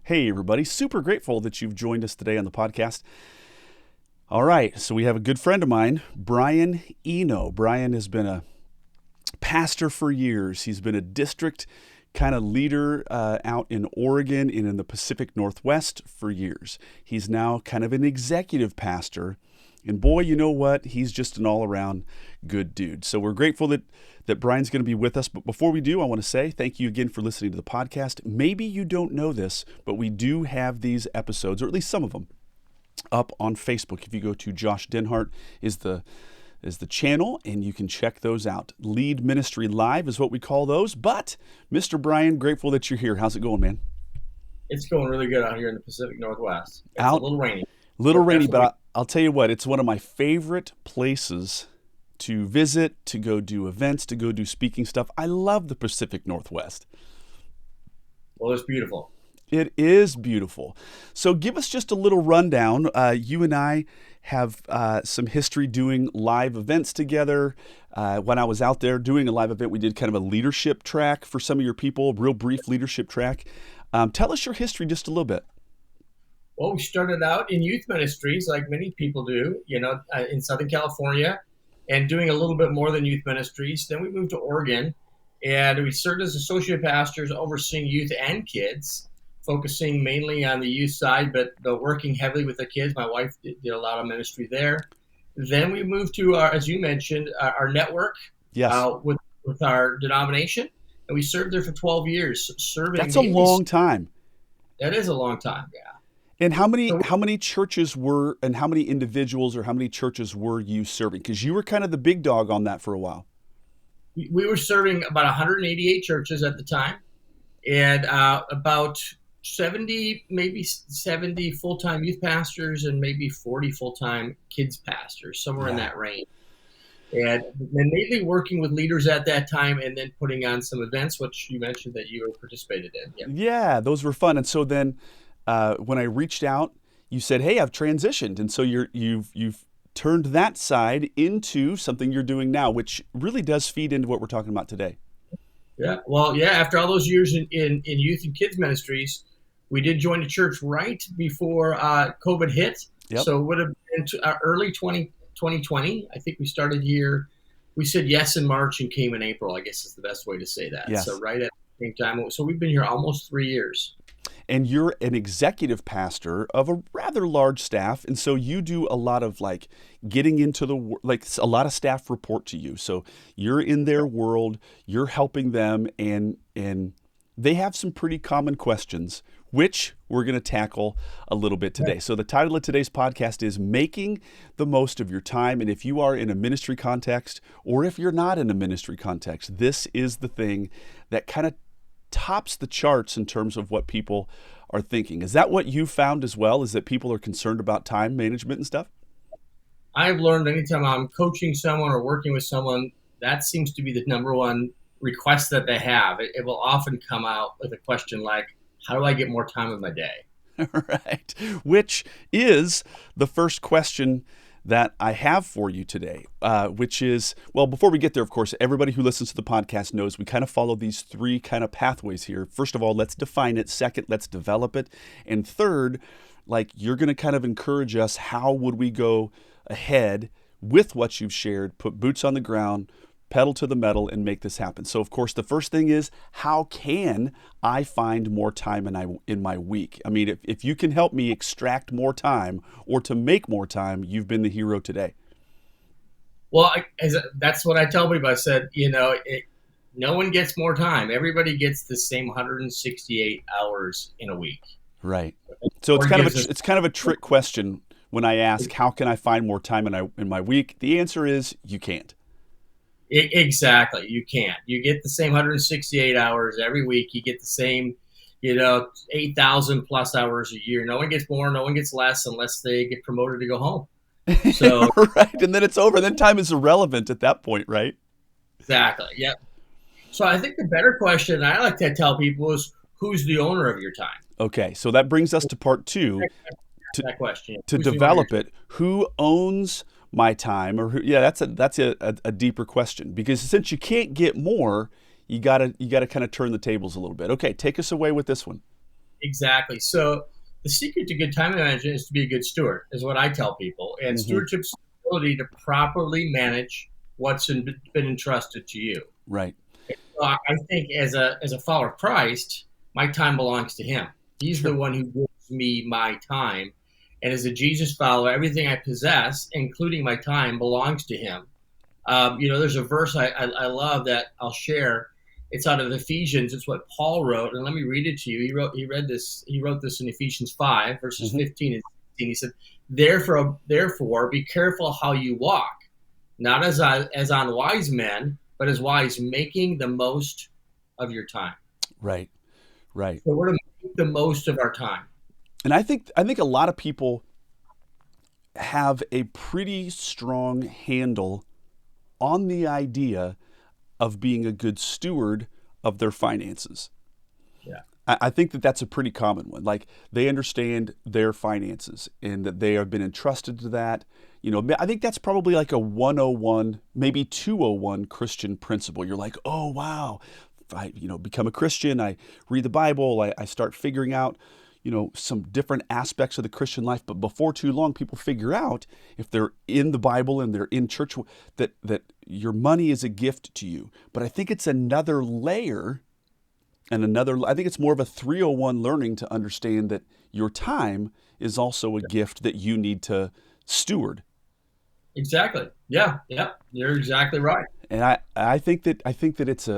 Hey, everybody. Super grateful that you've joined us today on the podcast. All right, so we have a good friend of mine, Brian Eno. Brian has been a pastor for years. He's been a district kind of leader out in Oregon and in the Pacific Northwest for years. He's now kind of an executive pastor. And boy, you know what? He's just an all-around good dude. So we're grateful that Brian's going to be with us. But before we do, I want to say thank you again for listening to the podcast. Maybe you don't know this, but we do have these episodes, or at least some of them, up on Facebook. If you go to Josh Denhart is the channel, and you can check those out. Lead Ministry Live is what we call those. But Mr. Brian, grateful that you're here. How's it going, man? It's going really good out here in the Pacific Northwest. It's Out, a little rainy. little rainy, Definitely. but I'll tell you what, it's one of my favorite places to visit, to go do events, to go do speaking stuff. I love the Pacific Northwest. Well, it's beautiful. It is beautiful. So give us just a little rundown. You and I have some history doing live events together. When I was out there doing a live event, we did kind of a leadership track for some of your people, a real brief leadership track. Tell us your history just a little bit. Well, we started out in youth ministries, like many people do, in Southern California, and doing a little bit more than youth ministries. Then we moved to Oregon, and we served as associate pastors overseeing youth and kids, focusing mainly on the youth side, but working heavily with the kids. My wife did a lot of ministry there. Then we moved to, as you mentioned, our network. Yes. With our denomination, and we served there for 12 years. That's a long time. That is a long time, yeah. And how many churches were, and how many individuals or how many churches were you serving? Because you were kind of the big dog on that for a while. We were serving about 188 churches at the time, and about 70, maybe 70 full-time youth pastors and maybe 40 full-time kids pastors, somewhere in that range. And mainly working with leaders at that time, and then putting on some events, which you mentioned that you participated in. Yeah, those were fun. And so then when I reached out, you said, "Hey, I've transitioned," and so you've turned that side into something you're doing now, which really does feed into what we're talking about today. Yeah. Well, yeah. After all those years in youth and kids ministries, we did join a church right before COVID hit. Yep. So it would have been early 2020. I think we started here. We said yes in March and came in April, I guess is the best way to say that. Yes. So right at the same time. So we've been here almost 3 years. And you're an executive pastor of a rather large staff. And so you do a lot of getting into a lot of staff report to you. So you're in their world, you're helping them, and they have some pretty common questions, which we're going to tackle a little bit today. So the title of today's podcast is Making the Most of Your Time. And if you are in a ministry context, or if you're not in a ministry context, this is the thing that kind of tops the charts in terms of what people are thinking. Is that what you found as well, is that people are concerned about time management and stuff? I've learned anytime I'm coaching someone or working with someone, that seems to be the number one request that they have. It will often come out with a question like, how do I get more time in my day? Right. Which is the first question that I have for you today, which is, well, before we get there, of course, everybody who listens to the podcast knows we kind of follow these three kind of pathways here. First of all, let's define it. Second, let's develop it. And third, you're going to kind of encourage us, how would we go ahead with what you've shared, put boots on the ground, pedal to the metal, and make this happen. So, of course, the first thing is, how can I find more time in my week? I mean, if you can help me extract more time or to make more time, you've been the hero today. Well, that's what I tell people. I said, no one gets more time. Everybody gets the same 168 hours in a week. Right. So it's kind of a trick question when I ask, how can I find more time in my week? The answer is, you can't. Exactly. You can't. You get the same 168 hours every week. You get the same, 8,000 plus hours a year. No one gets more, no one gets less unless they get promoted to go home. So right. And then it's over. Then time is irrelevant at that point, right? Exactly. Yep. So I think the better question I like to tell people is, who's the owner of your time? Okay. So that brings us to part two. That question. To develop it, who owns my time? Or that's a deeper question, because since you can't get more, you gotta kind of turn the tables a little bit. Okay, take us away with this one. Exactly. So the secret to good time management is to be a good steward, is what I tell people. And Hmm. stewardship's the ability to properly manage what's been entrusted to you. Right. So I think as a follower of Christ, my time belongs to Him. He's the Sure. one who gives me my time. And as a Jesus follower, everything I possess, including my time, belongs to Him. There's a verse I love that I'll share. It's out of Ephesians. It's what Paul wrote, and let me read it to you. He wrote this in Ephesians 5, verses Hmm. 15 and 16. He said, Therefore, be careful how you walk, not as unwise men, but as wise, making the most of your time. Right. Right. So we're to make the most of our time. And I think a lot of people have a pretty strong handle on the idea of being a good steward of their finances. Yeah. I think that that's a pretty common one. Like they understand their finances and that they have been entrusted to that. I think that's probably like a 101, maybe 201 Christian principle. You're like, oh, wow. If I, become a Christian, I read the Bible, I start figuring out, some different aspects of the Christian life. But before too long, people figure out if they're in the Bible and they're in church that your money is a gift to you. But I think it's another layer I think it's more of a 301 learning to understand that your time is also a gift that you need to steward. Exactly. Yeah. Yeah. You're exactly right. And I think that it's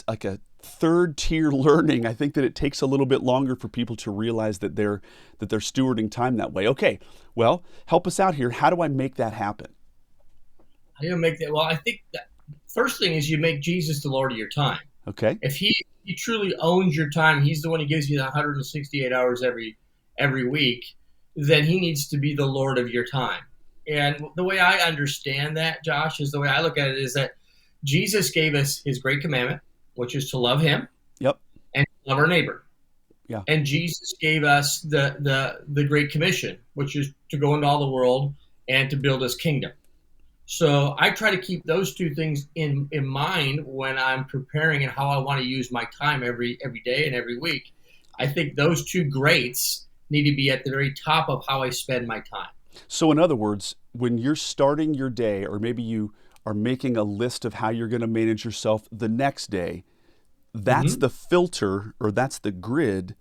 like a third tier learning. I think that it takes a little bit longer for people to realize that they're stewarding time that way. Okay, well, help us out here. How do I make that happen? How do you make that? Well, I think that first thing is you make Jesus the Lord of your time. Okay. If he truly owns your time, he's the one who gives you the 168 hours every week, then he needs to be the Lord of your time. And the way I understand that, Josh, is the way I look at it is that Jesus gave us his great commandment, which is to love him Yep. and love our neighbor. Yeah. And Jesus gave us the Great Commission, which is to go into all the world and to build his kingdom. So I try to keep those two things in mind when I'm preparing and how I want to use my time every day and every week. I think those two greats need to be at the very top of how I spend my time. So in other words, when you're starting your day, or maybe you are making a list of how you're going to manage yourself the next day, that's Mm-hmm. the filter, or that's the grid,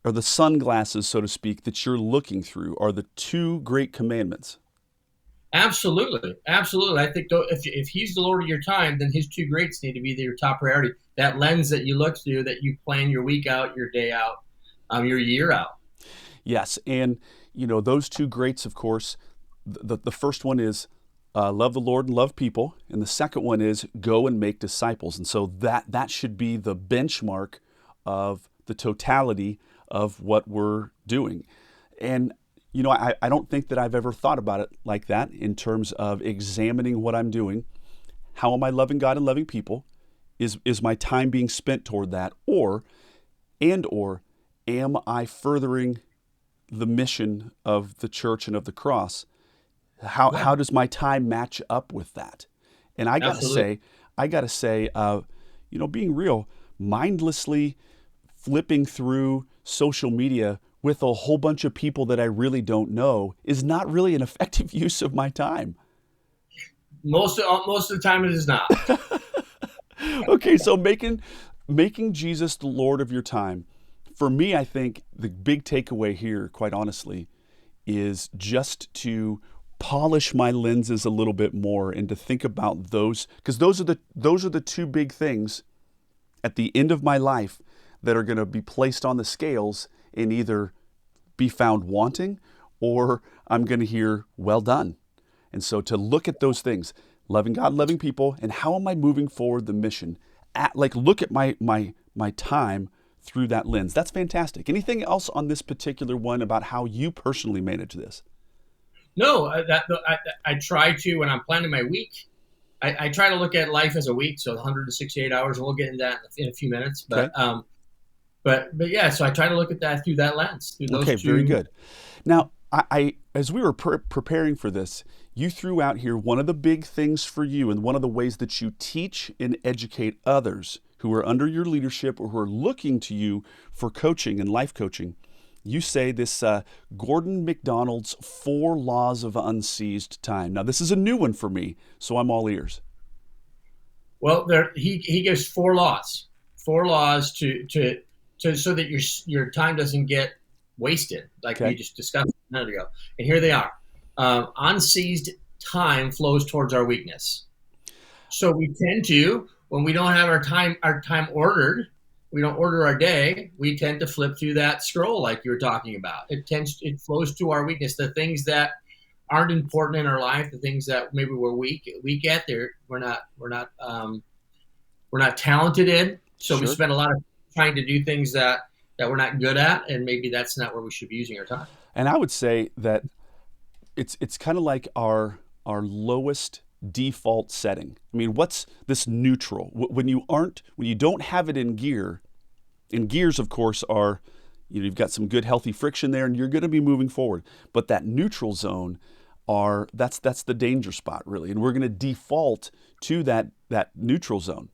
or the sunglasses, so to speak, that you're looking through, are the two great commandments. Absolutely, absolutely. I think if he's the Lord of your time, then his two greats need to be your top priority. That lens that you look through, that you plan your week out, your day out, your year out. Yes, and those two greats, of course. The first one is love the Lord and love people, and the second one is go and make disciples. And so that should be the benchmark of the totality of what we're doing. And I don't think that I've ever thought about it like that in terms of examining what I'm doing. How am I loving God and loving people? Is my time being spent toward that, or am I furthering the mission of the church and of the cross? Yeah, How does my time match up with that? And absolutely. I gotta say, being real, mindlessly flipping through social media with a whole bunch of people that I really don't know is not really an effective use of my time. Most of the time, it is not. Okay, so making Jesus the Lord of your time. For me, I think the big takeaway here, quite honestly, is just to polish my lenses a little bit more and to think about those, because those are the two big things at the end of my life that are going to be placed on the scales and either be found wanting or I'm going to hear well done. And so to look at those things, loving God, loving people, and how am I moving forward the mission? Look at my time through that lens. That's fantastic. Anything else on this particular one about how you personally manage this? No, I try to when I'm planning my week. I try to look at life as a week, so 168 hours, and we'll get into that in a few minutes. Okay. But yeah, so I try to look at that through that lens, through those Okay, very two. good. Now, I as we were preparing for this, you threw out here one of the big things for you and one of the ways that you teach and educate others who are under your leadership or who are looking to you for coaching and life coaching, you say this Gordon MacDonald's 4 laws of unseized time. Now, this is a new one for me, so I'm all ears. Well, he gives 4 laws to so that your time doesn't get wasted, like we just discussed a minute ago. And here they are. Unseized time flows towards our weakness. So we tend to, when we don't have our time ordered, we don't order our day, we tend to flip through that scroll like you were talking about. It flows to our weakness. The things that aren't important in our life, the things that maybe we're weak at, we're not talented in. So we spend a lot of trying to do things that we're not good at, and maybe that's not where we should be using our time. And I would say that it's kind of like our lowest default setting. I mean, what's this neutral? When you don't have it in gear, and gears, of course, are, you've got some good healthy friction there, and you're going to be moving forward. But that neutral zone that's the danger spot, really, and we're going to default to that neutral zone.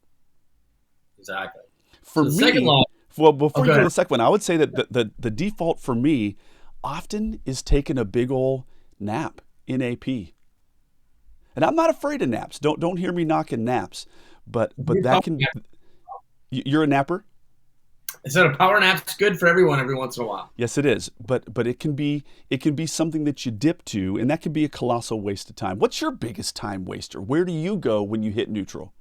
Exactly. For me, second law. Well, before you go to the second one, I would say that the default for me often is taking a big old nap in AP. And I'm not afraid of naps. Don't hear me knocking naps, but that can. You're a napper? I said a power nap's good for everyone every once in a while. Yes, it is. But it can be something that you dip to, and that can be a colossal waste of time. What's your biggest time waster? Where do you go when you hit neutral?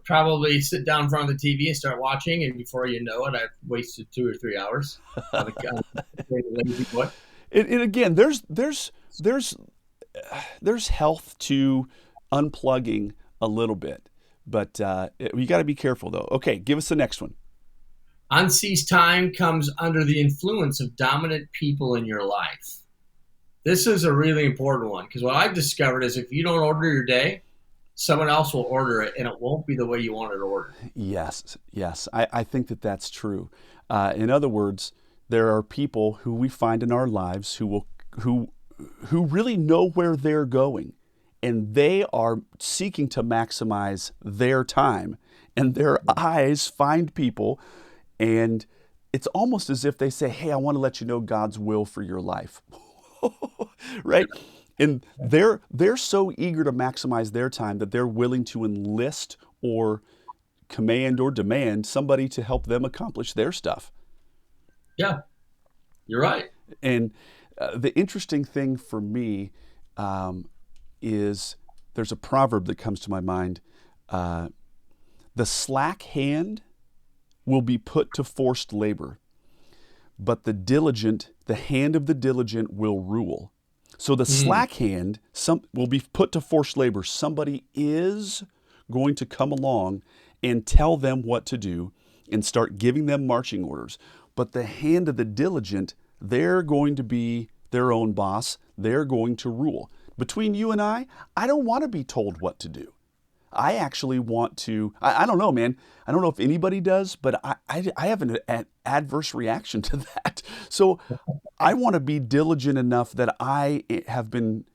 Probably sit down in front of the TV and start watching, and before you know it, I've wasted 2 or 3 hours. Lazy boy. And again, there's health to unplugging a little bit, but you got to be careful though. Okay, give us the next one. Unseized time comes under the influence of dominant people in your life. This is a really important one, because what I've discovered is if you don't order your day, someone else will order it, and it won't be the way you want it ordered. Yes. I think that's true. In other words, there are people who we find in our lives who really know where they're going, and they are seeking to maximize their time, and their eyes find people, and it's almost as if they say, hey, I want to let you know God's will for your life. Right? And they're so eager to maximize their time that they're willing to enlist or command or demand somebody to help them accomplish their stuff. Yeah, you're right. And the interesting thing for me is there's a proverb that comes to my mind. The slack hand will be put to forced labor, but the hand of the diligent will rule. So the slack hand will be put to forced labor. Somebody is going to come along and tell them what to do and start giving them marching orders. But the hand of the diligent, they're going to be their own boss. They're going to rule. Between you and I don't want to be told what to do. I actually want to, I don't know, man. I don't know if anybody does, but I have an adverse reaction to that. So I want to be diligent enough that I have been,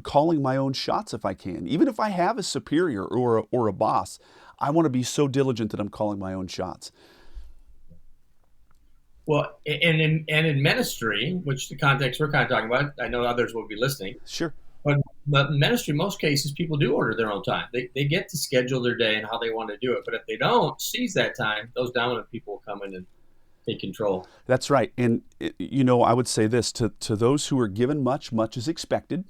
calling my own shots if I can. Even if I have a superior or a boss, I want to be so diligent that I'm calling my own shots. Well, and in ministry, which the context we're kind of talking about, I know others will be listening. Sure. But in ministry, in most cases, people do order their own time. They get to schedule their day and how they want to do it. But if they don't seize that time, those dominant people will come in and take control. That's right. And, I would say this, to those who are given much is expected.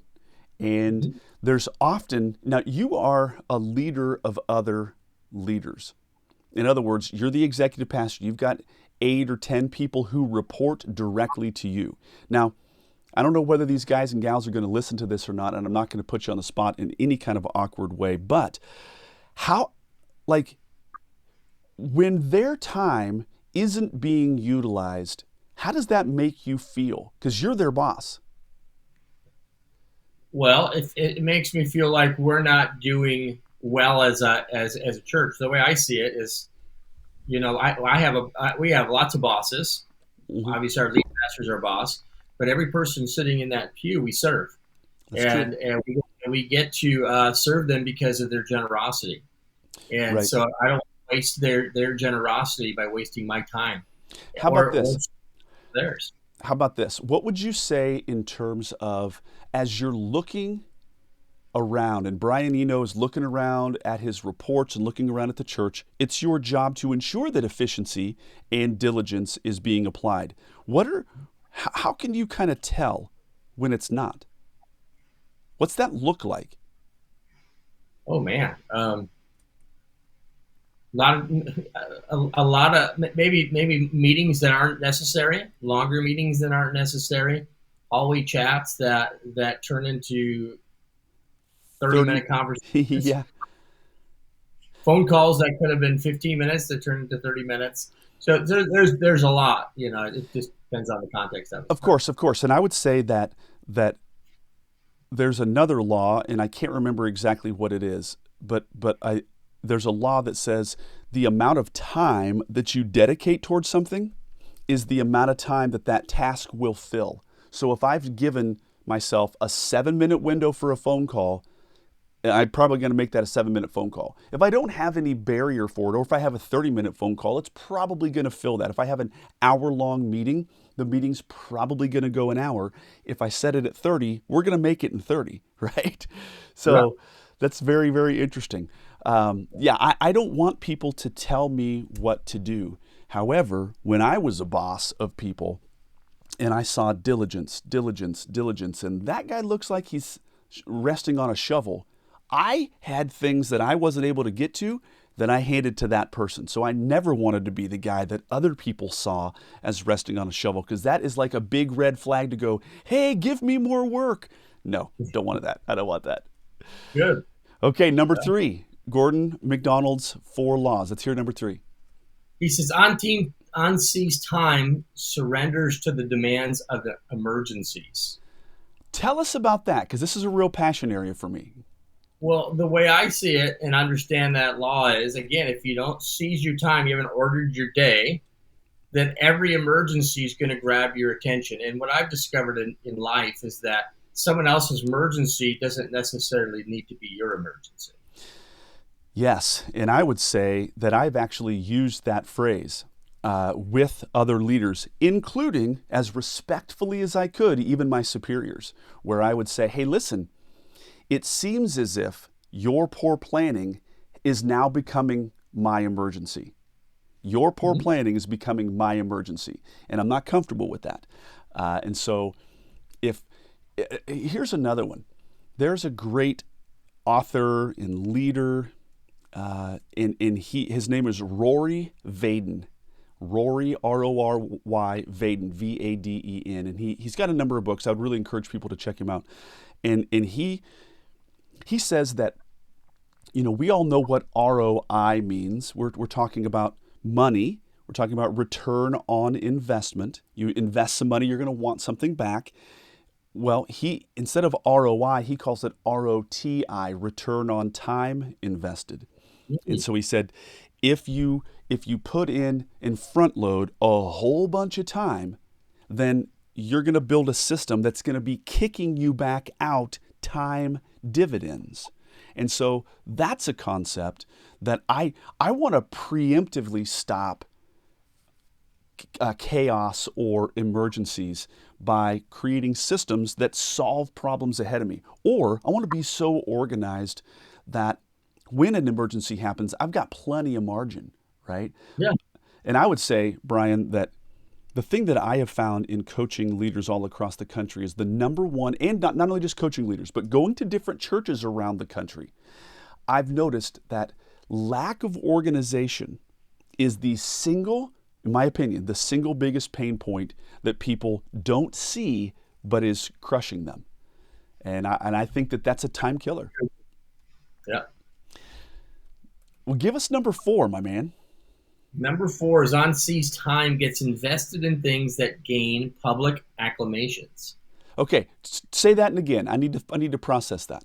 And there's often, now you are a leader of other leaders. In other words, you're the executive pastor. You've got 8 or 10 people who report directly to you. Now, I don't know whether these guys and gals are going to listen to this or not, and I'm not going to put you on the spot in any kind of awkward way, but when their time isn't being utilized, how does that make you feel? Because you're their boss. Well, it makes me feel like we're not doing well as a church. The way I see it is, we have lots of bosses. Mm-hmm. Obviously, our lead pastor is our boss. But every person sitting in that pew, we serve. And we get to serve them because of their generosity. And Right. so I don't waste their generosity by wasting my time How about or this? theirs. How about this? What would you say in terms of, as you're looking around, and Brian Eno is looking around at his reports and looking around at the church, it's your job to ensure that efficiency and diligence is being applied. How can you kind of tell when it's not? What's that look like? Oh man, lot of, a lot of maybe meetings that aren't necessary, longer meetings that aren't necessary, hallway chats that turn into 30, 30-minute conversations, yeah. phone calls that could have been 15 minutes that turn into 30 minutes. So there's a lot. It just depends on the context of it. Of course, of course. And I would say that there's another law, and I can't remember exactly what it is, but there's a law that says the amount of time that you dedicate towards something is the amount of time that that task will fill. So if I've given myself a 7-minute window for a phone call, I'm probably going to make that a 7-minute phone call. If I don't have any barrier for it, or if I have a 30-minute phone call, it's probably going to fill that. If I have an hour-long meeting, the meeting's probably going to go an hour. If I set it at 30, we're going to make it in 30, right? Yeah. So that's very, very interesting. I don't want people to tell me what to do. However, when I was a boss of people and I saw diligence, diligence, diligence, and that guy looks like he's resting on a shovel, I had things that I wasn't able to get to that I handed to that person. So I never wanted to be the guy that other people saw as resting on a shovel, because that is like a big red flag to go, hey, give me more work. No, don't want that. I don't want that. Good. Okay, number 3, Gordon McDonald's 4 laws. Let's hear number 3. He says on seized time surrenders to the demands of the emergencies. Tell us about that, because this is a real passion area for me. Well, the way I see it and understand that law is, again, if you don't seize your time, you haven't ordered your day, then every emergency is going to grab your attention. And what I've discovered in life is that someone else's emergency doesn't necessarily need to be your emergency. Yes, and I would say that I've actually used that phrase with other leaders, including, as respectfully as I could, even my superiors, where I would say, hey, listen, it seems as if your poor planning is now becoming my emergency. Your poor planning is becoming my emergency, and I'm not comfortable with that. And so, here's another one. There's a great author and leader, his name is Rory Vaden. Rory, Rory Vaden, Vaden, and he's got a number of books. I would really encourage people to check him out. And he says that, we all know what ROI means. We're talking about money. We're talking about return on investment. You invest some money, you're going to want something back. Well, instead of ROI, he calls it ROTI, return on time invested. And so he said, if you put in and front load a whole bunch of time, then you're going to build a system that's going to be kicking you back out time dividends. And so that's a concept that I want to preemptively stop chaos or emergencies by creating systems that solve problems ahead of me. Or I want to be so organized that when an emergency happens, I've got plenty of margin, right? Yeah. And I would say, Brian, that the thing that I have found in coaching leaders all across the country is the number one, and not only just coaching leaders, but going to different churches around the country, I've noticed that lack of organization is in my opinion, the single biggest pain point that people don't see but is crushing them. And I think that that's a time killer. Yeah. Well, give us number 4, my man. Number 4 is on seized time gets invested in things that gain public acclamations. Okay, say that again. I need to process that.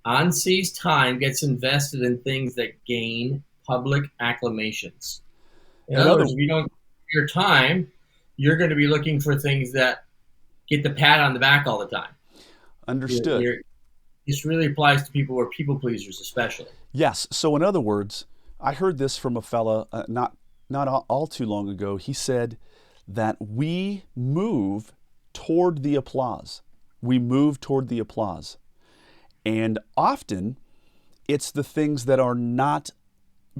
On seized time gets invested in things that gain public acclamations. In other words, if you don't give your time, you're going to be looking for things that get the pat on the back all the time. Understood. This really applies to people who are people pleasers, especially. Yes. So in other words, I heard this from a fella not all too long ago. He said that we move toward the applause. We move toward the applause. And often it's the things that are not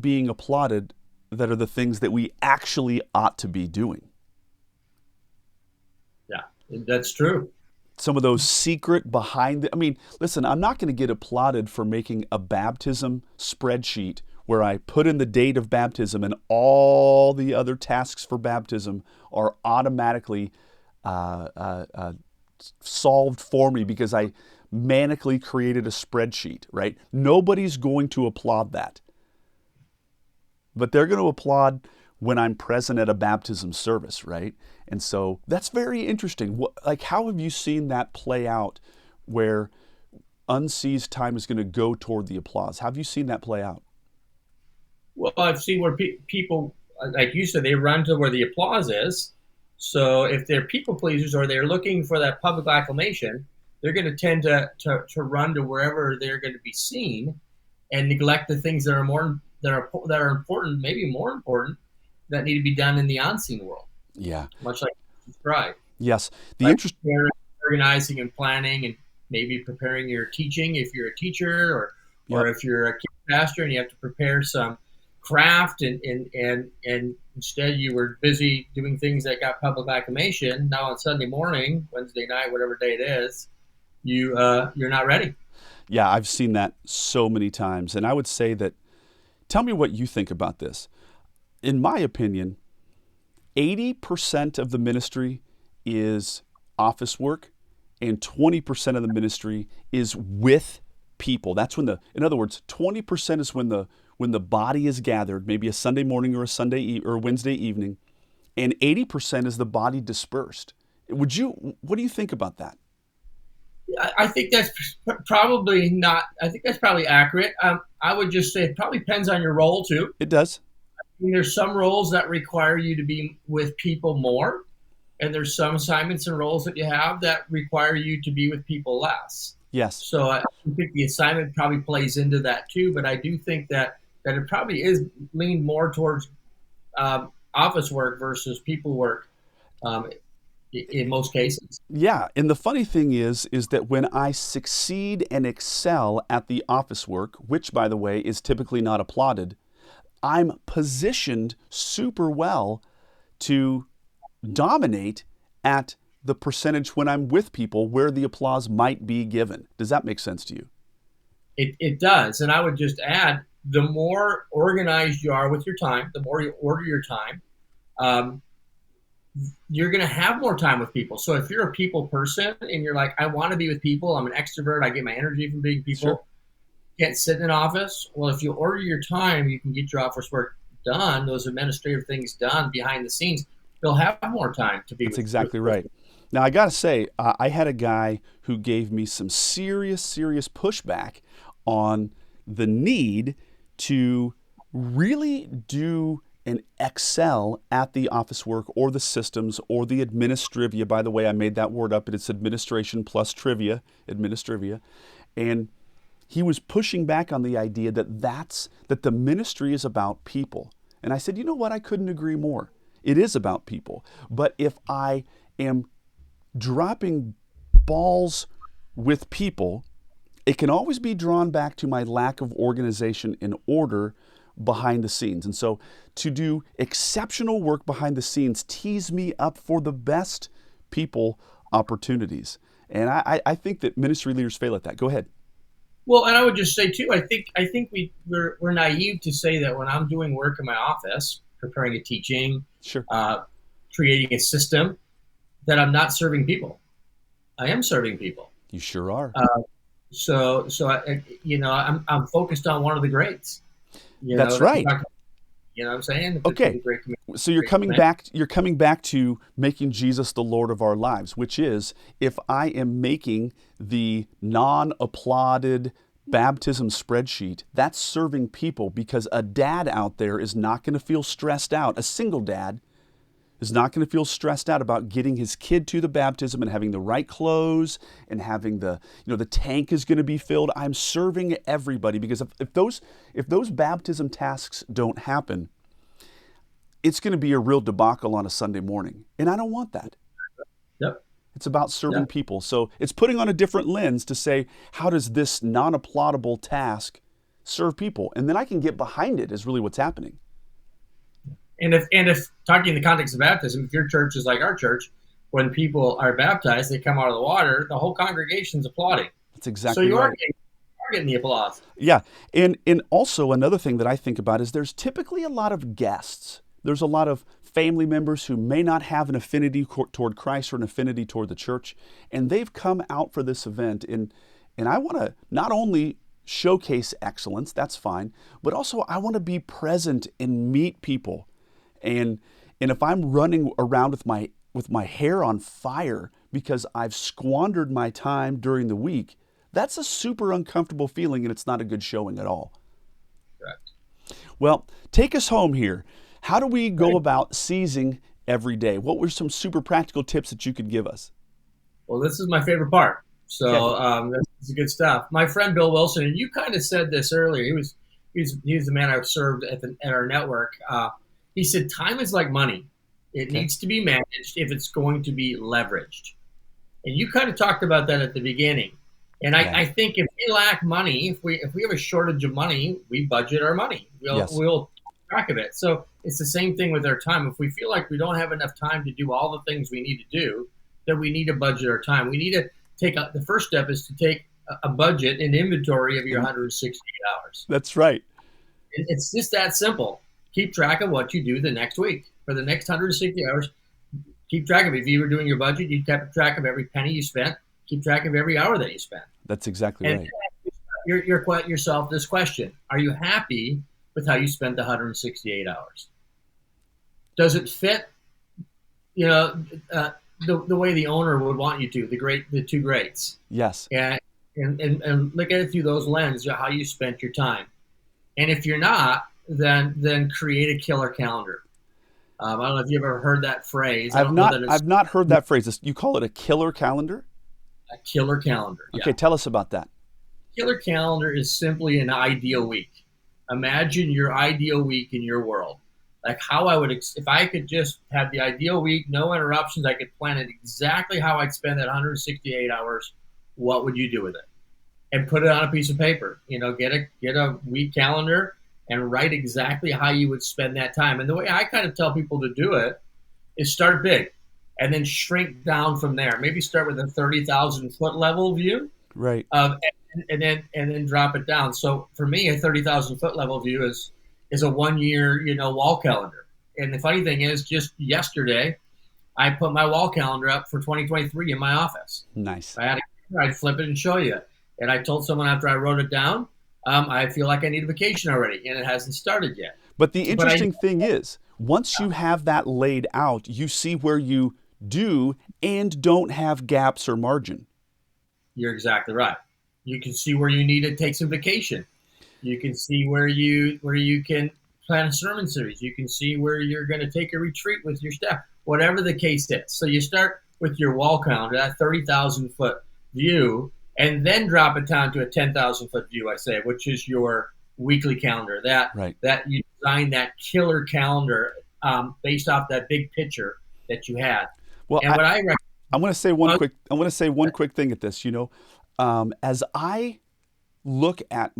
being applauded that are the things that we actually ought to be doing. Yeah, that's true. Some of those secret listen, I'm not going to get applauded for making a baptism spreadsheet where I put in the date of baptism and all the other tasks for baptism are automatically solved for me because I manically created a spreadsheet, right? Nobody's going to applaud that. But they're going to applaud when I'm present at a baptism service, right? And so that's very interesting. How have you seen that play out where unseized time is going to go toward the applause? How have you seen that play out? Well, I've seen where people, like you said, they run to where the applause is. So if they're people pleasers or they're looking for that public acclamation, they're going to tend to run to wherever they're going to be seen and neglect the things that are important, maybe more important, that need to be done in the unseen world. Yeah. Much like you described. Yes. Organizing and planning and maybe preparing your teaching if you're a teacher or if you're a kid pastor and you have to prepare some craft and instead you were busy doing things that got public acclamation. Now on Sunday morning, Wednesday night, whatever day it is, you're not ready. Yeah, I've seen that so many times. And I would say that, tell me what you think about this. In my opinion, 80% of the ministry is office work and 20% of the ministry is with people. That's in other words, 20% is when the body is gathered, maybe a Sunday morning or a or Wednesday evening, and 80% is the body dispersed. What do you think about that? I think that's probably not. I think that's probably accurate. I would just say it probably depends on your role too. It does. There's some roles that require you to be with people more, and there's some assignments and roles that you have that require you to be with people less. Yes. So I think the assignment probably plays into that too, but I do think that it probably is leaned more towards office work versus people work in most cases. Yeah, and the funny thing is that when I succeed and excel at the office work, which by the way is typically not applauded, I'm positioned super well to dominate at the percentage when I'm with people where the applause might be given. Does that make sense to you? It does. And I would just add, the more organized you are with your time, the more you order your time, you're going to have more time with people. So if you're a people person and you're like, I want to be with people, I'm an extrovert, I get my energy from being people, sure. Can't sit in an office. Well, if you order your time, you can get your office work done, those administrative things done behind the scenes. You'll have more time to be That's exactly right. Now, I got to say, I had a guy who gave me some serious pushback on the need to really do and excel at the office work or the systems or the administrivia. By the way, I made that word up, but it's administration plus trivia, administrivia. And he was pushing back on the idea that the ministry is about people. And I said, you know what? I couldn't agree more. It is about people. But if I am dropping balls with people, it can always be drawn back to my lack of organization and order behind the scenes. And so to do exceptional work behind the scenes tees me up for the best people opportunities. And I think that ministry leaders fail at that. Go ahead. Well, and I would just say too, I think we're naive to say that when I'm doing work in my office, preparing a teaching, sure, creating a system, that I'm not serving people. I am serving people. You sure are. So I'm focused on one of the greats. That's right. You know what I'm saying? Okay. So you're coming back to making Jesus the Lord of our lives, which is, if I am making the non-applauded baptism spreadsheet, that's serving people, because a dad out there is not going to feel stressed out. A single dad is not going to feel stressed out about getting his kid to the baptism and having the right clothes and having the tank is going to be filled. I'm serving everybody, because if those baptism tasks don't happen, it's going to be a real debacle on a Sunday morning. And I don't want that. Yep. It's about serving Yep. people. So it's putting on a different lens to say, how does this non-applaudable task serve people? And then I can get behind it is really what's happening. And if talking in the context of baptism, if your church is like our church, when people are baptized, they come out of the water, the whole congregation's applauding. That's exactly So you right. are getting the applause. Yeah. And also another thing that I think about is there's typically a lot of guests. There's a lot of family members who may not have an affinity toward Christ or an affinity toward the church, and they've come out for this event. And I want to not only showcase excellence, that's fine, but also I want to be present and meet people. And if I'm running around with my hair on fire because I've squandered my time during the week, that's a super uncomfortable feeling, and it's not a good showing at all. Correct. Well, take us home here. How do we go about seizing every day? What were some super practical tips that you could give us? Well, this is my favorite part. So this is good stuff. My friend Bill Wilson, and you kind of said this earlier. He was the man I served at our network. He said, time is like money. It needs to be managed if it's going to be leveraged. And you kind of talked about that at the beginning. And I think if we lack money, if we have a shortage of money, we budget our money. We'll keep track of it. So it's the same thing with our time. If we feel like we don't have enough time to do all the things we need to do, then we need to budget our time. We need to the first step is to take a budget, an inventory of your 168 hours. That's right. It's just that simple. Keep track of what you do the next week. For the next 160 hours, keep track of it. If you were doing your budget, you kept track of every penny you spent. Keep track of every hour that you spent. That's exactly right. You're yourself this question. Are you happy with how you spent the 168 hours? Does it fit, the way the owner would want you to, the two greats? Yes. And look at it through those lenses, how you spent your time. And if you're not, then create a killer calendar. I don't know if you've ever heard that phrase. I've not heard that phrase. You call it a killer calendar? A killer calendar. Okay, tell us about that. Killer calendar is simply an ideal week. Imagine your ideal week in your world. Like how I would, if I could just have the ideal week, no interruptions, I could plan it exactly how I'd spend that 168 hours. What would you do with it? And put it on a piece of paper. Get a week calendar and write exactly how you would spend that time. And the way I kind of tell people to do it is start big and then shrink down from there. Maybe start with a 30,000 foot level view. Right. And then drop it down. So for me, a 30,000 foot level view is a 1 year, wall calendar. And the funny thing is, just yesterday, I put my wall calendar up for 2023 in my office. Nice. I'd flip it and show you. And I told someone after I wrote it down, I feel like I need a vacation already, and it hasn't started yet. But the interesting thing is, once you have that laid out, you see where you do and don't have gaps or margin. You're exactly right. You can see where you need to take some vacation. You can see where you can plan a sermon series. You can see where you're going to take a retreat with your staff, whatever the case is. So you start with your wall calendar, that 30,000 foot view, and then drop it down to a 10,000 foot view, I say, which is your weekly calendar. That you design that killer calendar based off that big picture that you had. Well, and I want to say one quick thing at this. As I look at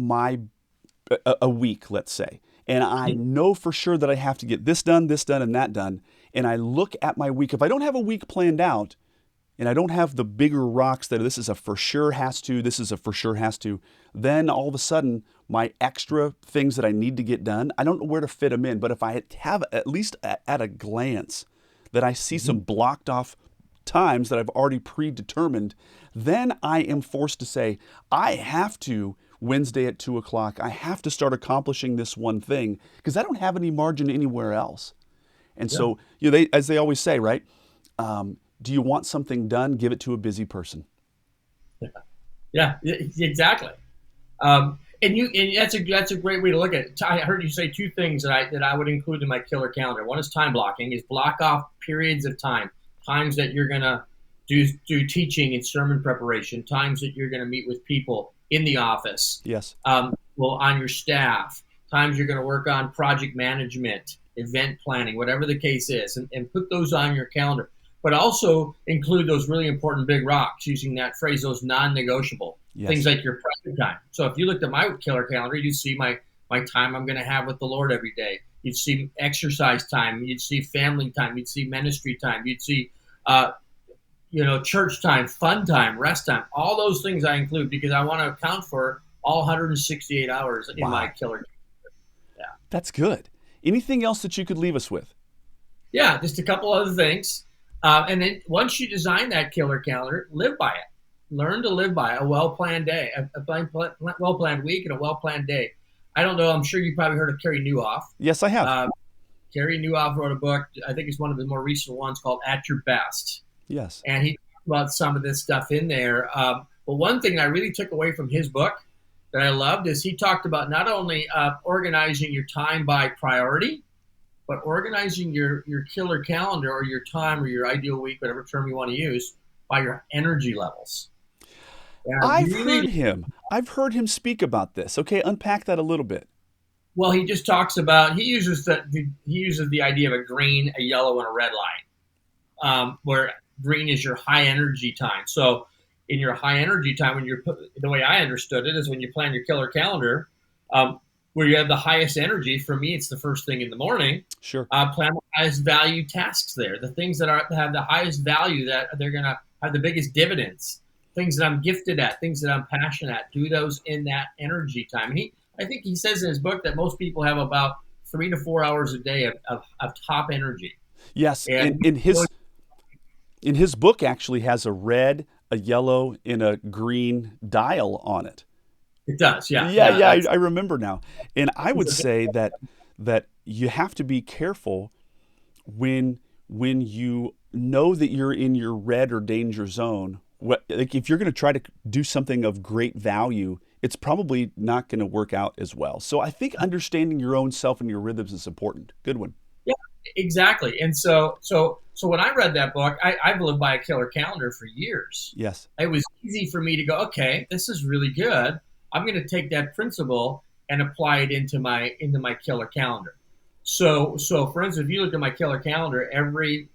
a week, let's say, and I know for sure that I have to get this done, and that done, and I look at my week. If I don't have a week planned out, and I don't have the bigger rocks that this is a for sure has to, this is a for sure has to, then all of a sudden my extra things that I need to get done, I don't know where to fit them in. But if I have at least at a glance that I see some blocked off times that I've already predetermined, then I am forced to say, I have to Wednesday at 2:00, I have to start accomplishing this one thing because I don't have any margin anywhere else. And so, as they always say, right? Do you want something done? Give it to a busy person. Yeah, exactly. And and that's a great way to look at it. I heard you say two things that I would include in my killer calendar. One is time blocking, is block off periods of time, times that you're gonna do teaching and sermon preparation, times that you're gonna meet with people in the office, Yes. On your staff, times you're gonna work on project management, event planning, whatever the case is, and put those on your calendar. But also include those really important big rocks, using that phrase, those non-negotiable. Yes. Things like your private time. So if you looked at my killer calendar, you'd see my time I'm going to have with the Lord every day. You'd see exercise time. You'd see family time. You'd see ministry time. You'd see, church time, fun time, rest time. All those things I include because I want to account for all 168 hours in my killer calendar. Yeah. That's good. Anything else that you could leave us with? Yeah, just a couple other things. And then once you design that killer calendar, live by it. Learn to live by a well-planned day, a well-planned week, and a well-planned day. I don't know. I'm sure you probably heard of Carey Nieuwhof. Yes, I have. Carey Nieuwhof wrote a book. I think it's one of the more recent ones called "At Your Best." Yes. And he talked about some of this stuff in there. But one thing I really took away from his book that I loved is he talked about not only organizing your time by priority, but organizing your killer calendar or your time or your ideal week, whatever term you want to use, by your energy levels. I've heard him speak about this. Okay, unpack that a little bit. Well, he just talks about, he uses the idea of a green, a yellow, and a red line, where green is your high energy time. So in your high energy time, the way I understood it is when you plan your killer calendar, where you have the highest energy. For me, it's the first thing in the morning. Sure. Plan the highest value tasks there, the things that have the highest value, that they're going to have the biggest dividends. Things that I'm gifted at, things that I'm passionate at, do those in that energy time. And I think he says in his book that most people have about 3 to 4 hours a day of top energy. Yes, and in his book actually has a red, a yellow, and a green dial on it. It does, yeah. Yeah, I remember now. And I would say that you have to be careful when you know that you're in your red or danger zone. Like if you're going to try to do something of great value, it's probably not going to work out as well. So I think understanding your own self and your rhythms is important. Good one. Yeah, exactly. And so when I read that book, I've lived by a killer calendar for years. Yes. It was easy for me to go, okay, this is really good. I'm going to take that principle and apply it into my killer calendar. So for instance, if you look at my killer calendar, every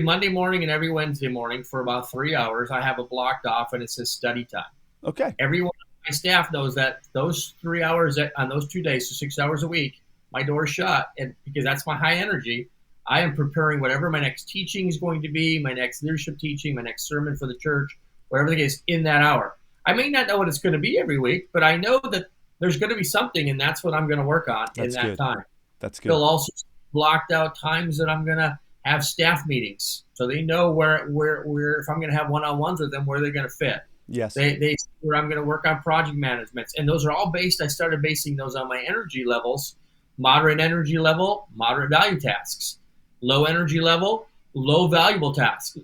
Monday morning and every Wednesday morning for about 3 hours, I have it blocked off and it says study time. Okay. Everyone on my staff knows that those 3 hours on those 2 days, so 6 hours a week, my door's shut, and because that's my high energy, I am preparing whatever my next teaching is going to be, my next leadership teaching, my next sermon for the church, whatever the case, in that hour. I may not know what it's going to be every week, but I know that there's going to be something, and that's what I'm going to work on in that time. That's good. They'll also blocked out times that I'm going to have staff meetings, so they know where if I'm going to have one-on-ones with them, where they're going to fit. Yes. They where I'm going to work on project management, and those are all based. I started basing those on my energy levels: moderate energy level, moderate value tasks; low energy level, low value tasks,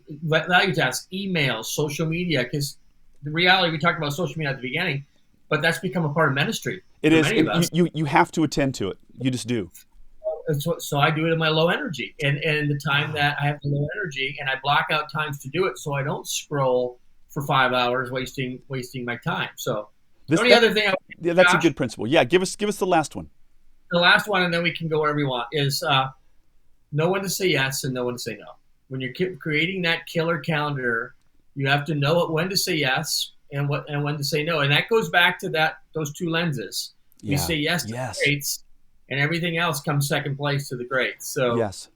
emails, social media. Because the reality, we talked about social media at the beginning, but that's become a part of ministry. It is. You have to attend to it. You just do. So I do it in my low energy, and the time that I have the low energy, and I block out times to do it, so I don't scroll for 5 hours, wasting my time. So other thing, that's a good principle. Yeah, give us the last one. The last one, and then we can go wherever we want. Is know when to say yes and know when to say no. When you're creating that killer calendar, you have to know when to say yes and when to say no, and that goes back to those two lenses. You say yes to the greats, and everything else comes second place to the greats. So yes.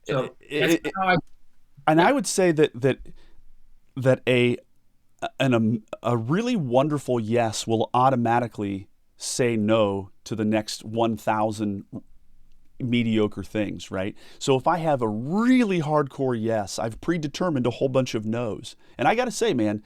That's how I would say that a really wonderful yes will automatically say no to the next 1,000 mediocre things, right? So if I have a really hardcore yes, I've predetermined a whole bunch of no's. And I got to say, man,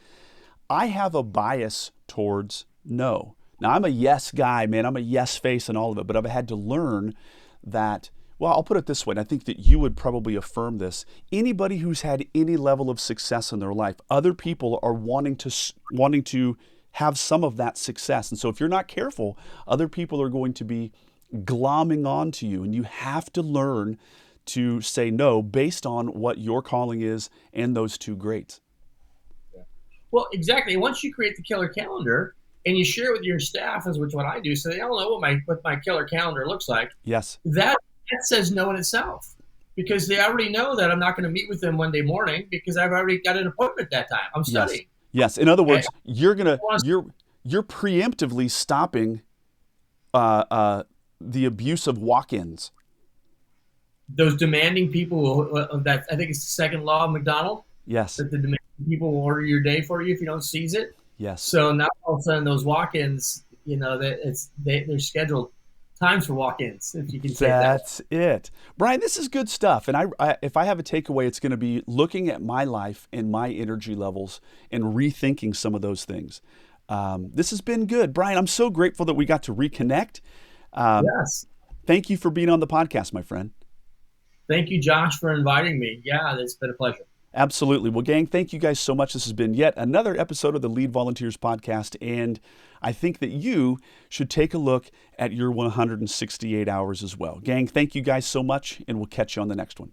I have a bias towards no. Now, I'm a yes guy, man. I'm a yes face and all of it, but I've had to learn that, well, I'll put it this way, and I think that you would probably affirm this. Anybody who's had any level of success in their life, other people are wanting to have some of that success. And so if you're not careful, other people are going to be glomming onto you, and you have to learn to say no based on what your calling is and those two greats. Well, exactly. Once you create the killer calendar and you share it with your staff, which is what I do, so they all know what my killer calendar looks like. Yes. That says no in itself, because they already know that I'm not going to meet with them Monday morning because I've already got an appointment that time. I'm studying. Yes. In other words, you're preemptively stopping the abuse of walk-ins. Those demanding people that I think it's the second law of McDonald. Yes. That the demanding people will order your day for you if you don't seize it. Yes. So now all of a sudden those walk-ins, they're scheduled times for walk-ins, if you can say that. That's it. Brian, this is good stuff. And I if I have a takeaway, it's going to be looking at my life and my energy levels and rethinking some of those things. This has been good. Brian, I'm so grateful that we got to reconnect. Yes. Thank you for being on the podcast, my friend. Thank you, Josh, for inviting me. Yeah, it's been a pleasure. Absolutely. Well, gang, thank you guys so much. This has been yet another episode of the Lead Volunteers podcast, and I think that you should take a look at your 168 hours as well. Gang, thank you guys so much, and we'll catch you on the next one.